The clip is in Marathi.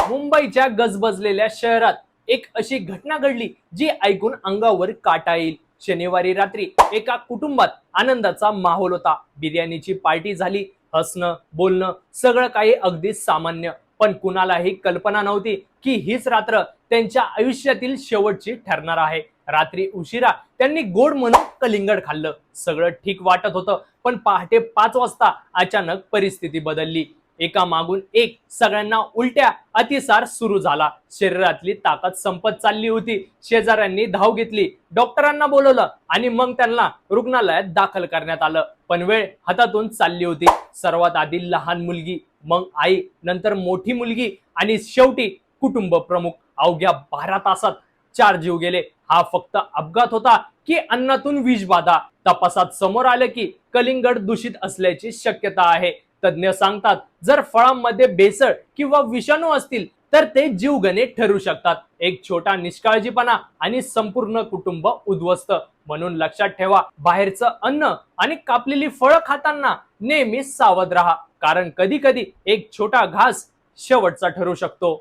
मुंबईच्या गजबजलेल्या शहरात एक अशी घटना घडली जी ऐकून अंगावर काटा येईल। शनिवारी रात्री एका कुटुंबात आनंदाचा माहोल होता। बिर्याणीची पार्टी झाली, हसणं बोलणं सगळं काही अगदी सामान्य। पण कुणालाही कल्पना नव्हती की हीच रात्र त्यांच्या आयुष्यातील शेवटची ठरणार आहे। रात्री उशिरा त्यांनी गोड म्हणून कलिंगड खाल्लं। सगळं ठीक वाटत होतं, पण पहाटे 5 वाजता अचानक परिस्थिती बदलली। एका मागून एक सगळ्यांना उलट्या अतिसार सुरू झाला। शरीरातली ताकद संपत चालली होती। शेजाऱ्यांनी धाव घेतली, डॉक्टरांना बोलवलं आणि मग त्यांना रुग्णालयात दाखल करण्यात आलं। पण वेळ हातातून चालली होती। सर्वात आधी लहान मुलगी, मग आई, नंतर मोठी मुलगी आणि शेवटी कुटुंब प्रमुख। अवघ्या 12 तासात 4 जीव गेले। हा फक्त अपघात होता की अन्नातून विषबाधा? तपासात समोर आलं की कलिंगड दूषित असल्याची शक्यता आहे। तज्ञ सांगतात, जर फळांमध्ये भेसळ किंवा विषाणू असतील तर ते जीवघेणे ठरू शकतात। एक छोटा निष्काळजीपणा आणि संपूर्ण कुटुंब उद्ध्वस्त। म्हणून लक्षात ठेवा, बाहेरचं अन्न आणि कापलेली फळं खाताना नेहमी सावध राहा, कारण कधी कधी एक छोटा घास शेवटचा ठरू शकतो।